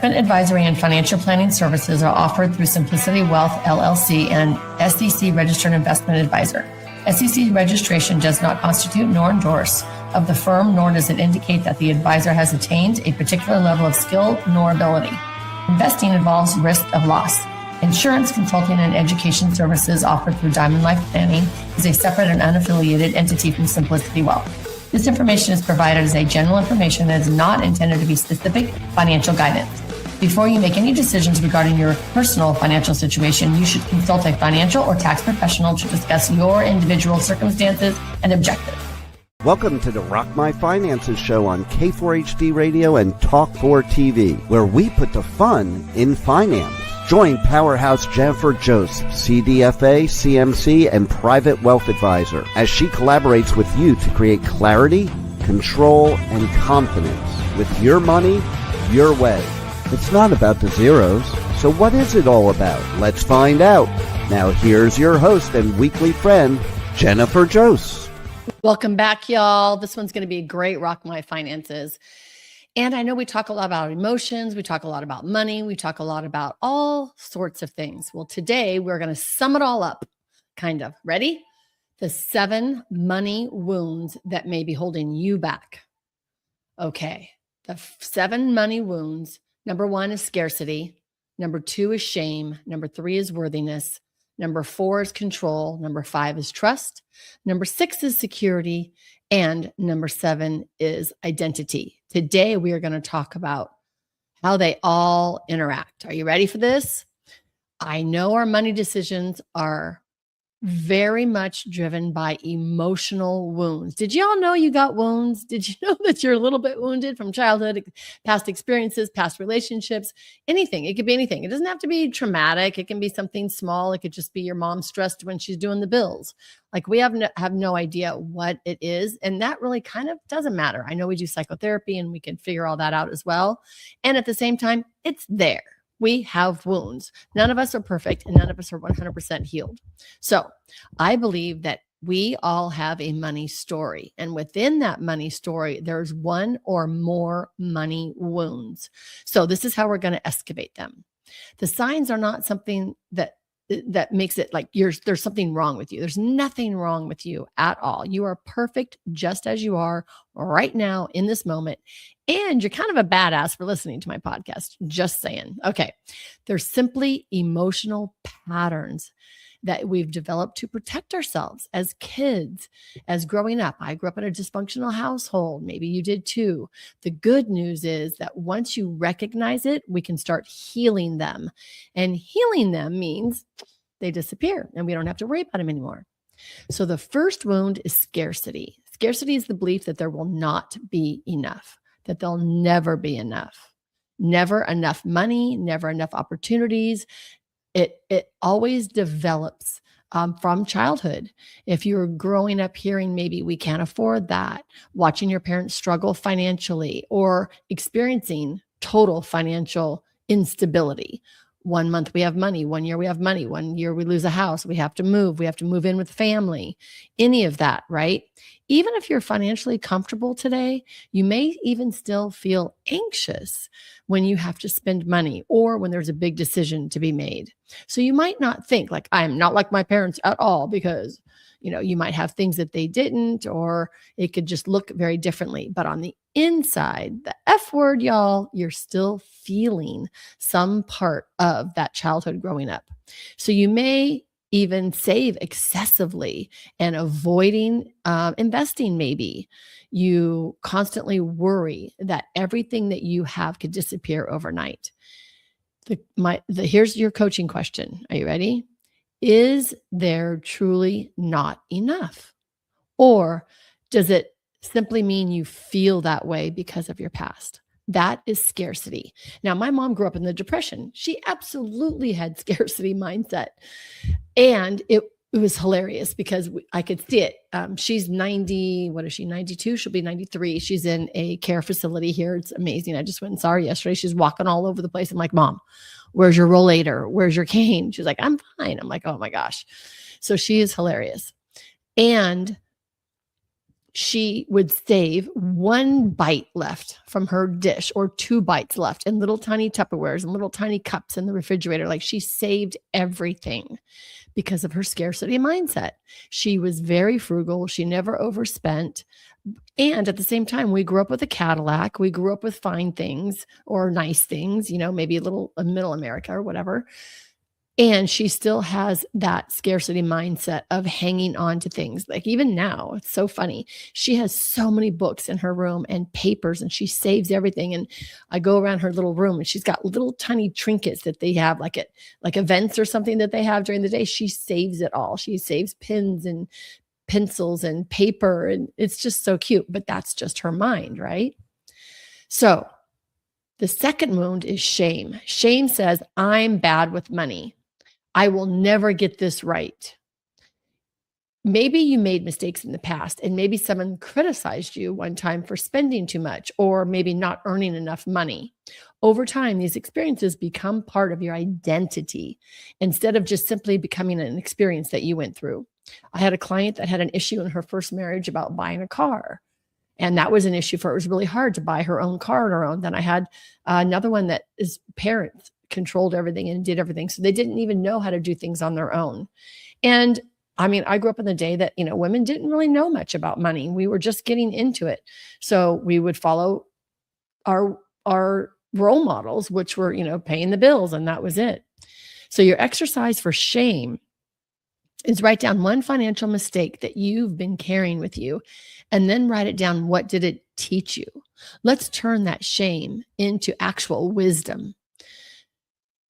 Investment advisory and financial planning services are offered through Simplicity Wealth, LLC, and SEC registered investment advisor. SEC registration does not constitute nor endorse of the firm, nor does it indicate that the advisor has attained a particular level of skill nor ability. Investing involves risk of loss. Insurance, consulting, and education services offered through Diamond Life Planning is a separate and unaffiliated entity from Simplicity Wealth. This information is provided as a general information that is not intended to be specific financial guidance. Before you make any decisions regarding your personal financial situation, you should consult a financial or tax professional to discuss your individual circumstances and objectives. Welcome to the Rock My Finances show on K4HD Radio and Talk4 TV, where we put the fun in finance. Join Powerhouse Jennifer Joseph, CDFA, CMC, and Private Wealth Advisor, as she collaborates with you to create clarity, control, and confidence with your money, your way. It's not about the zeros, so what is it all about? Let's find out. Now here's your host and weekly friend, Jennifer Joseph. Welcome back, y'all. This one's going to be a great Rock My Finances. And I know we talk a lot about emotions, we talk a lot about money, we talk a lot about all sorts of things. Well, today we're going to sum it all up, kind of. Ready? The 7 money wounds that may be holding you back. Okay, the 7 money wounds. Number 1 is scarcity. Number 2 is shame. Number 3 is worthiness. Number 4 is control. Number 5 is trust. Number 6 is security. And number 7 is identity. Today, we are going to talk about how they all interact. Are you ready for this? I know our money decisions are very much driven by emotional wounds. Did y'all know you got wounds? Did you know that you're a little bit wounded from childhood, past experiences, past relationships, anything? It could be anything. It doesn't have to be traumatic. It can be something small. It could just be your mom stressed when she's doing the bills. Like we have no idea what it is. And that really kind of doesn't matter. I know we do psychotherapy and we can figure all that out as well. And at the same time, it's there. We have wounds. None of us are perfect and none of us are 100% healed. So I believe that we all have a money story. And within that money story, there's one or more money wounds. So this is how we're going to excavate them. The signs are not something that makes it like there's something wrong with you. There's nothing wrong with you at all. You are perfect just as you are right now in this moment. And you're kind of a badass for listening to my podcast. Just saying. Okay. There's simply emotional patterns that we've developed to protect ourselves as kids, as growing up. I grew up in a dysfunctional household. Maybe you did too. The good news is that once you recognize it, we can start healing them. And healing them means they disappear and we don't have to worry about them anymore. So the first wound is scarcity. Scarcity is the belief that there will not be enough, that there'll never be enough. Never enough money, never enough opportunities. It always develops from childhood. If you're growing up hearing maybe we can't afford that, watching your parents struggle financially, or experiencing total financial instability. 1 month we have money, 1 year we have money, 1 year we lose a house, we have to move in with family, any of that, right? Even if you're financially comfortable today, you may even still feel anxious when you have to spend money or when there's a big decision to be made. So you might not think like, I'm not like my parents at all, because you might have things that they didn't, or it could just look very differently. But on the inside, the F word, y'all, you're still feeling some part of that childhood growing up. So you may even save excessively and avoiding investing maybe. You constantly worry that everything that you have could disappear overnight. Here's your coaching question. Are you ready? Is there truly not enough? Or does it simply mean you feel that way because of your past? That is scarcity. Now, my mom grew up in the Depression. She absolutely had scarcity mindset. And it was hilarious because I could see it. She's 90, what is she, 92? She'll be 93. She's in a care facility here. It's amazing. I just went and saw her yesterday. She's walking all over the place. I'm like, Mom, where's your rollator? Where's your cane? She's like, I'm fine. I'm like, oh my gosh. So she is hilarious. And she would save 1 bite left from her dish or 2 bites left in little tiny Tupperwares and little tiny cups in the refrigerator. Like she saved everything because of her scarcity mindset. She was very frugal. She never overspent. And at the same time, we grew up with a Cadillac. We grew up with fine things or nice things, maybe a middle America or whatever. And she still has that scarcity mindset of hanging on to things. Like even now, it's so funny. She has so many books in her room and papers, and she saves everything. And I go around her little room and she's got little tiny trinkets that they have like events or something that they have during the day. She saves it all. She saves pins and pencils and paper. And it's just so cute, but that's just her mind, right? So the second wound is shame. Shame says, I'm bad with money. I will never get this right. Maybe you made mistakes in the past, and maybe someone criticized you one time for spending too much or maybe not earning enough money. Over time, these experiences become part of your identity instead of just simply becoming an experience that you went through. I had a client that had an issue in her first marriage about buying a car. And that was an issue for her. It was really hard to buy her own car on her own. Then I had another one that is parents controlled everything and did everything. So they didn't even know how to do things on their own. And I mean, I grew up in the day that, women didn't really know much about money. We were just getting into it. So we would follow our role models, which were, paying the bills, and that was it. So your exercise for shame is write down one financial mistake that you've been carrying with you, and then write it down. What did it teach you? Let's turn that shame into actual wisdom.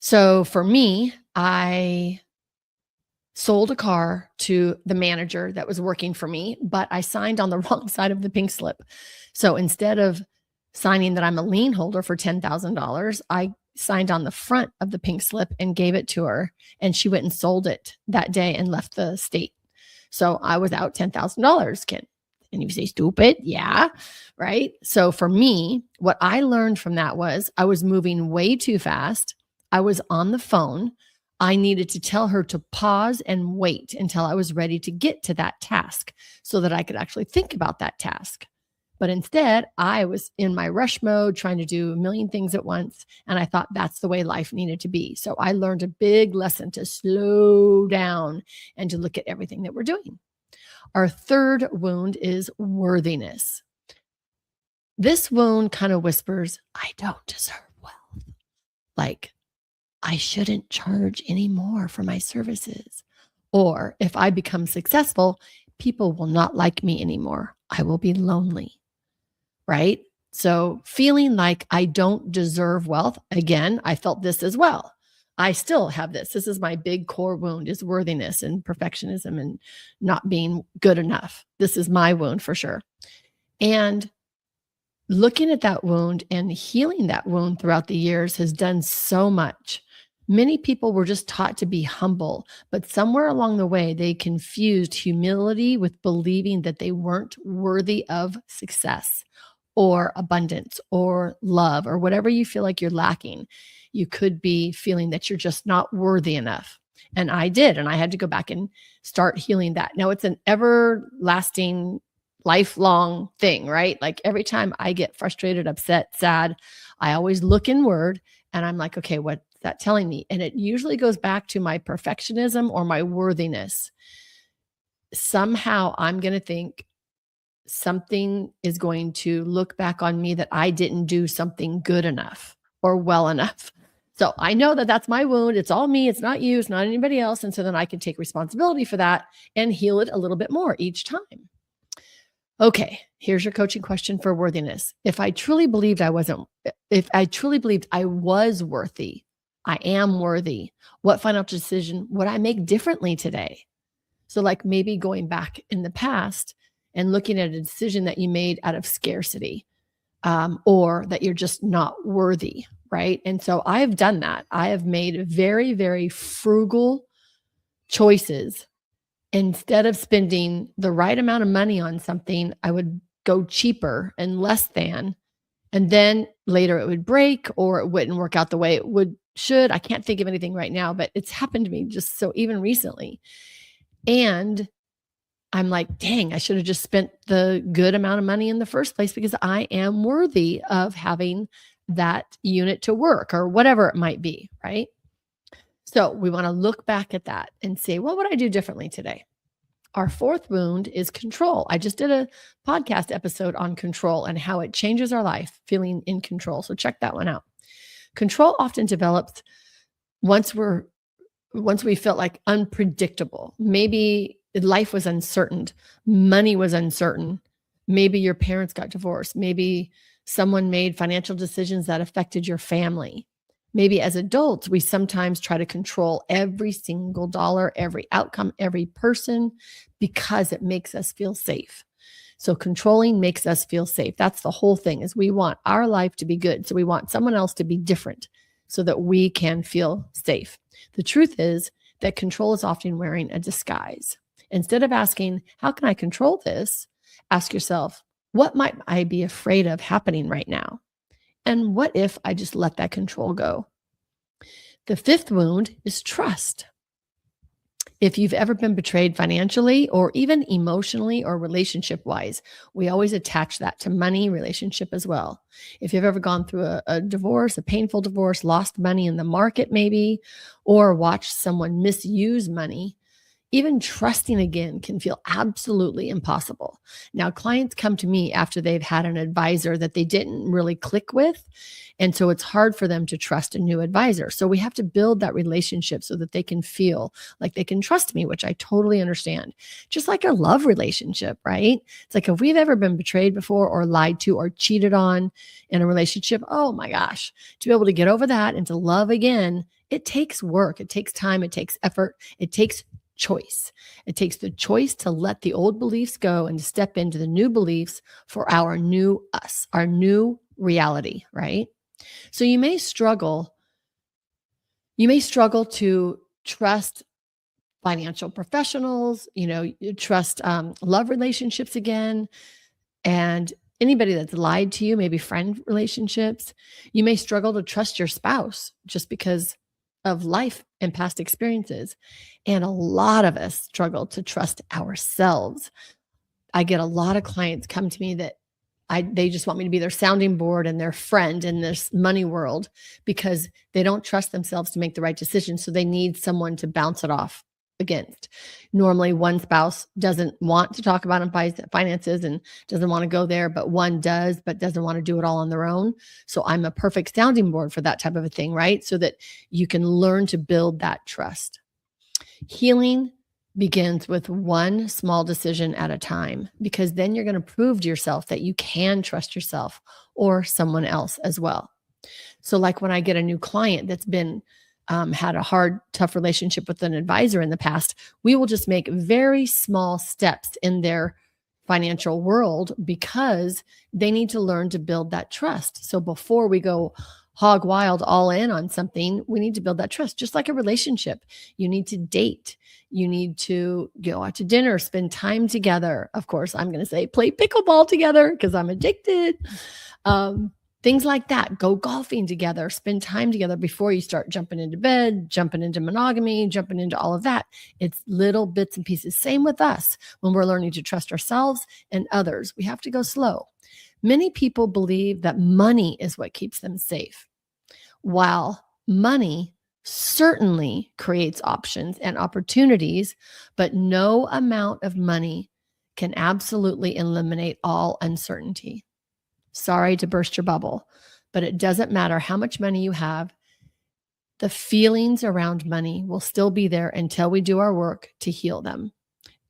So for me, I sold a car to the manager that was working for me, but I signed on the wrong side of the pink slip. So instead of signing that I'm a lien holder for $10,000, I signed on the front of the pink slip and gave it to her. And she went and sold it that day and left the state. So I was out $10,000, Ken. And you say, stupid? Yeah. Right. So for me, what I learned from that was I was moving way too fast. I was on the phone. I needed to tell her to pause and wait until I was ready to get to that task so that I could actually think about that task. But instead, I was in my rush mode trying to do a million things at once. And I thought that's the way life needed to be. So I learned a big lesson to slow down and to look at everything that we're doing. Our third wound is worthiness. This wound kind of whispers, I don't deserve wealth. Like, I shouldn't charge any more for my services. Or if I become successful, people will not like me anymore. I will be lonely, right? So feeling like I don't deserve wealth, again, I felt this as well. I still have this. This is my big core wound, is worthiness and perfectionism and not being good enough. This is my wound for sure. And looking at that wound and healing that wound throughout the years has done so much. Many people were just taught to be humble, but somewhere along the way, they confused humility with believing that they weren't worthy of success or abundance or love or whatever you feel like you're lacking. You could be feeling that you're just not worthy enough. And I did, and I had to go back and start healing that. Now it's an everlasting, lifelong thing, right? Like every time I get frustrated, upset, sad, I always look inward and I'm like, okay, what's that telling me? And it usually goes back to my perfectionism or my worthiness. Somehow I'm going to think something is going to look back on me that I didn't do something good enough or well enough. So I know that that's my wound. It's all me. It's not you. It's not anybody else. And so then I can take responsibility for that and heal it a little bit more each time. Okay, here's your coaching question for worthiness. If I truly believed I was worthy, I am worthy, what financial decision would I make differently today? So like maybe going back in the past and looking at a decision that you made out of scarcity, or that you're just not worthy, right? And so I have done that. I have made very, very frugal choices. Instead of spending the right amount of money on something, I would go cheaper and less than, and then later it would break or it wouldn't work out the way it should. I can't think of anything right now, but it's happened to me just so even recently. And I'm like, dang, I should have just spent the good amount of money in the first place because I am worthy of having that unit to work or whatever it might be, right? So we want to look back at that and say, what would I do differently today? Our fourth wound is control. I just did a podcast episode on control and how it changes our life, feeling in control. So check that one out. Control often develops once we felt like unpredictable. Maybe life was uncertain, money was uncertain. Maybe your parents got divorced. Maybe someone made financial decisions that affected your family. Maybe as adults, we sometimes try to control every single dollar, every outcome, every person, because it makes us feel safe. So controlling makes us feel safe. That's the whole thing, is we want our life to be good. So we want someone else to be different so that we can feel safe. The truth is that control is often wearing a disguise. Instead of asking, how can I control this? Ask yourself, what might I be afraid of happening right now? And what if I just let that control go? The fifth wound is trust. If you've ever been betrayed financially or even emotionally or relationship-wise, we always attach that to money, relationship as well. If you've ever gone through a divorce, a painful divorce, lost money in the market maybe, or watched someone misuse money, even trusting again can feel absolutely impossible. Now, clients come to me after they've had an advisor that they didn't really click with. And so it's hard for them to trust a new advisor. So we have to build that relationship so that they can feel like they can trust me, which I totally understand. Just like a love relationship, right? It's like if we've ever been betrayed before or lied to or cheated on in a relationship, oh my gosh, to be able to get over that and to love again, it takes work. It takes time. It takes effort. It takes choice. It takes the choice to let the old beliefs go and to step into the new beliefs for our new us, our new reality, right? So you may struggle to trust financial professionals, you trust love relationships again, and anybody that's lied to you, maybe friend relationships. You may struggle to trust your spouse just because of life and past experiences. And a lot of us struggle to trust ourselves. I get a lot of clients come to me that they just want me to be their sounding board and their friend in this money world because they don't trust themselves to make the right decision. So they need someone to bounce it off against. Normally, one spouse doesn't want to talk about finances and doesn't want to go there, but one does, but doesn't want to do it all on their own. So I'm a perfect sounding board for that type of a thing, right? So that you can learn to build that trust. Healing begins with one small decision at a time, because then you're going to prove to yourself that you can trust yourself or someone else as well. So like when I get a new client that's been had a hard, tough relationship with an advisor in the past, we will just make very small steps in their financial world because they need to learn to build that trust. So before we go hog wild all in on something, we need to build that trust. Just like a relationship, you need to date, you need to go out to dinner, spend time together. Of course, I'm going to say play pickleball together because I'm addicted. Things like that. Go golfing together, spend time together before you start jumping into bed, jumping into monogamy, jumping into all of that. It's little bits and pieces. Same with us when we're learning to trust ourselves and others. We have to go slow. Many people believe that money is what keeps them safe. While money certainly creates options and opportunities, but no amount of money can absolutely eliminate all uncertainty. Sorry to burst your bubble, but it doesn't matter how much money you have. The feelings around money will still be there until we do our work to heal them.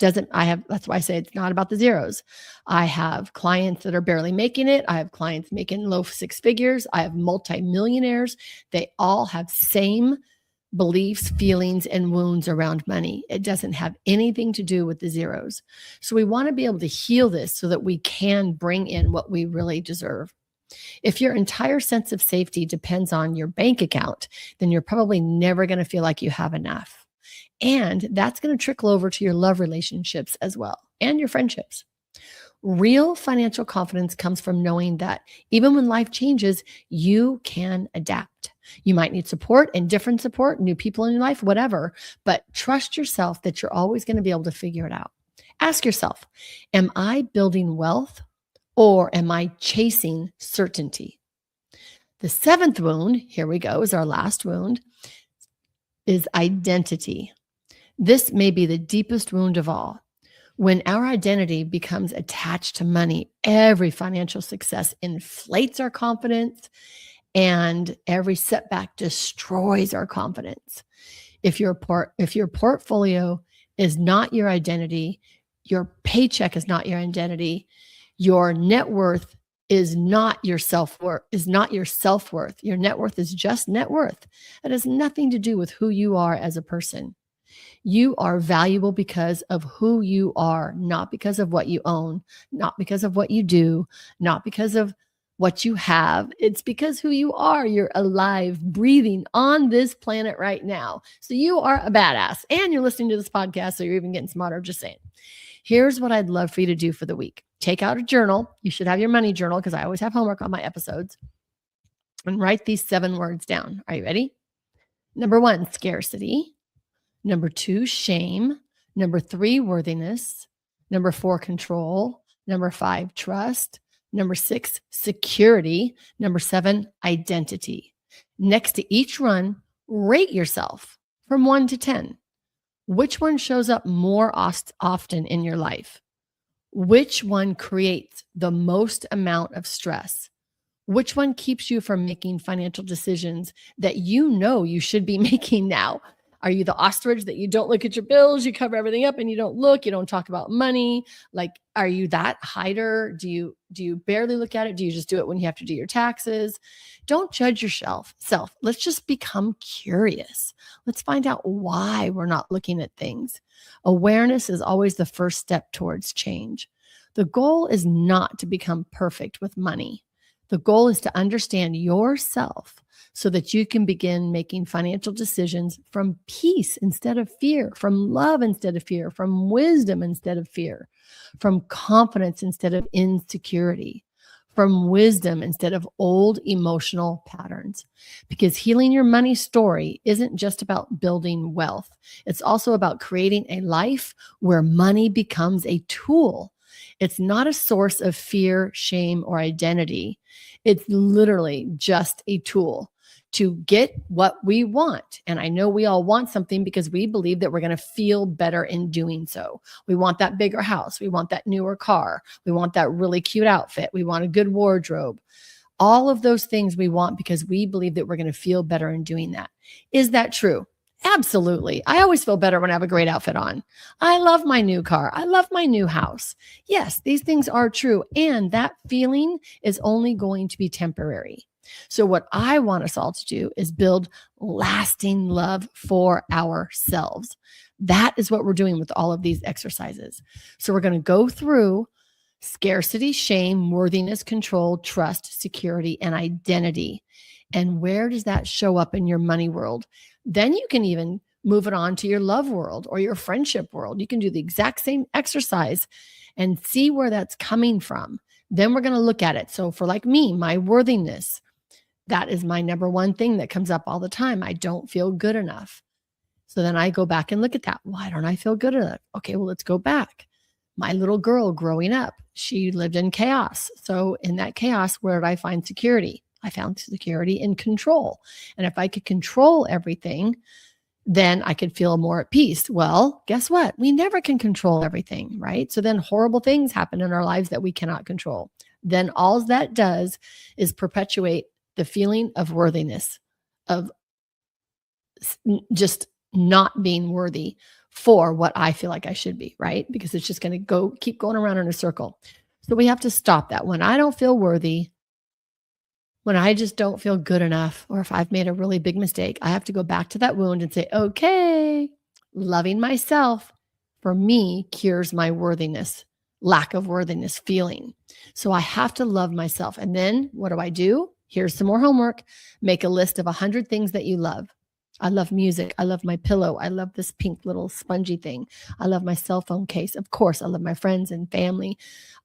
That's why I say it's not about the zeros. I have clients that are barely making it. I have clients making low six figures. I have multimillionaires. They all have same beliefs, feelings, and wounds around money. It doesn't have anything to do with the zeros. So we want to be able to heal this so that we can bring in what we really deserve. If your entire sense of safety depends on your bank account, then you're probably never going to feel like you have enough. And that's going to trickle over to your love relationships as well, and your friendships. Real financial confidence comes from knowing that even when life changes, you can adapt. You might need support and different support, new people in your life, whatever, but trust yourself that you're always going to be able to figure it out. Ask yourself, am I building wealth or am I chasing certainty? The seventh wound, here we go, is our last wound, is identity. This may be the deepest wound of all. When our identity becomes attached to money, every financial success inflates our confidence and every setback destroys our confidence. If your portfolio is not your identity, your paycheck is not your identity, your net worth is not your self-worth, Your net worth is just net worth. It has nothing to do with who you are as a person. You are valuable because of who you are, not because of what you own, not because of what you do, not because of what you have. It's because who you are. You're alive, breathing on this planet right now. So you are a badass and you're listening to this podcast. So you're even getting smarter. Just saying. Here's what I'd love for you to do for the week. Take out a journal. You should have your money journal because I always have homework on my episodes, and write these 7 words down. Are you ready? Number 1, scarcity. Number 2, shame. Number 3, worthiness. Number 4, control. Number 5, trust. Number 6, security. Number 7, identity. Next to each run, rate yourself from 1 to 10. Which one shows up more often in your life? Which one creates the most amount of stress? Which one keeps you from making financial decisions that you know you should be making now? Are you the ostrich that you don't look at your bills, you cover everything up and you don't look, you don't talk about money? Like, are you that hider? Do you barely look at it? Do you just do it when you have to do your taxes? Don't judge yourself. Let's just become curious. Let's find out why we're not looking at things. Awareness is always the first step towards change. The goal is not to become perfect with money. The goal is to understand yourself so that you can begin making financial decisions from peace instead of fear, from love instead of fear, from wisdom instead of fear, from confidence instead of insecurity, from wisdom instead of old emotional patterns. Because healing your money story isn't just about building wealth. It's also about creating a life where money becomes a tool. It's not a source of fear, shame, or identity. It's literally just a tool to get what we want. And I know we all want something because we believe that we're going to feel better in doing so. We want that bigger house. We want that newer car. We want that really cute outfit. We want a good wardrobe. All of those things we want because we believe that we're going to feel better in doing that. Is that true? Absolutely. I always feel better when I have a great outfit on. I love my new car. I love my new house. Yes, these things are true. And that feeling is only going to be temporary. So what I want us all to do is build lasting love for ourselves. That is what we're doing with all of these exercises. So we're going to go through scarcity, shame, worthiness, control, trust, security, and identity. And where does that show up in your money world? Then you can even move it on to your love world or your friendship world. You can do the exact same exercise and see where that's coming from. Then we're going to look at it. So for like me, my worthiness, that is my number one thing that comes up all the time. I don't feel good enough. So then I go back and look at that. Why don't I feel good enough? Okay, well, let's go back. My little girl growing up, she lived in chaos. So in that chaos, where did I find security? I found security in control. And if I could control everything, then I could feel more at peace. Well, guess what? We never can control everything, right? So then horrible things happen in our lives that we cannot control. Then all that does is perpetuate the feeling of worthiness, of just not being worthy for what I feel like I should be, right? Because it's just going to keep going around in a circle. So we have to stop that. When I don't feel worthy, when I just don't feel good enough, or if I've made a really big mistake, I have to go back to that wound and say, okay, loving myself for me cures my worthiness, lack of worthiness feeling. So I have to love myself. And then what do? Here's some more homework. Make a list of 100 things that you love. I love music. I love my pillow. I love this pink little spongy thing. I love my cell phone case. Of course, I love my friends and family.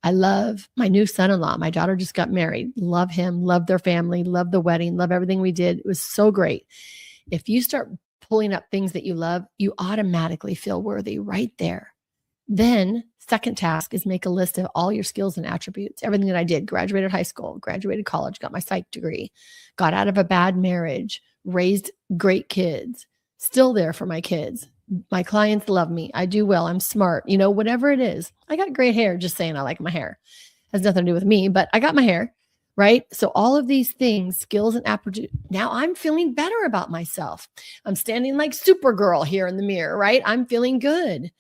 I love my new son-in-law. My daughter just got married. Love him, love their family, love the wedding, love everything we did. It was so great. If you start pulling up things that you love, you automatically feel worthy right there. Then second task is make a list of all your skills and attributes, everything that I did, graduated high school, graduated college, got my psych degree, got out of a bad marriage, raised great kids, still there for my kids. My clients love me. I do well. I'm smart. Whatever it is. I got great hair, just saying I like my hair. Has nothing to do with me, but I got my hair, right? So all of these things, skills and aptitude. Now I'm feeling better about myself. I'm standing like Supergirl here in the mirror, right? I'm feeling good.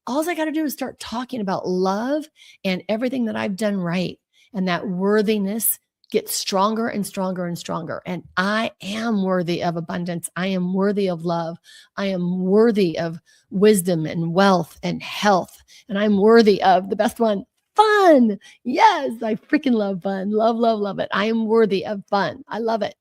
All I got to do is start talking about love and everything that I've done right. And that worthiness gets stronger and stronger and stronger. And I am worthy of abundance. I am worthy of love. I am worthy of wisdom and wealth and health. And I'm worthy of the best one, fun. Yes, I freaking love fun. Love, love, love it. I am worthy of fun. I love it.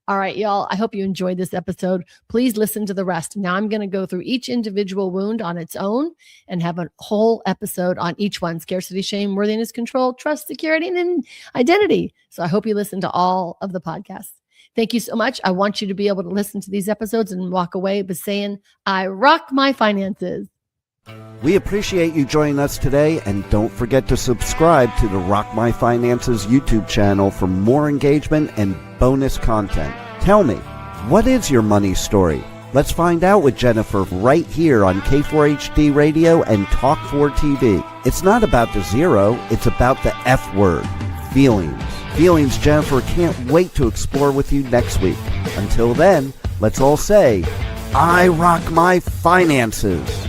All right, y'all, I hope you enjoyed this episode. Please listen to the rest. Now I'm going to go through each individual wound on its own and have a whole episode on each one: scarcity, shame, worthiness, control, trust, security, and identity. So I hope you listen to all of the podcasts. Thank you so much. I want you to be able to listen to these episodes and walk away by saying, I rock my finances. We appreciate you joining us today, and don't forget to subscribe to the Rock My Finances YouTube channel for more engagement and bonus content. Tell me, what is your money story? Let's find out with Jennifer right here on K4HD Radio and Talk4 TV. It's not about the zero, it's about the F word, feelings. Feelings Jennifer can't wait to explore with you next week. Until then, let's all say, I rock my finances.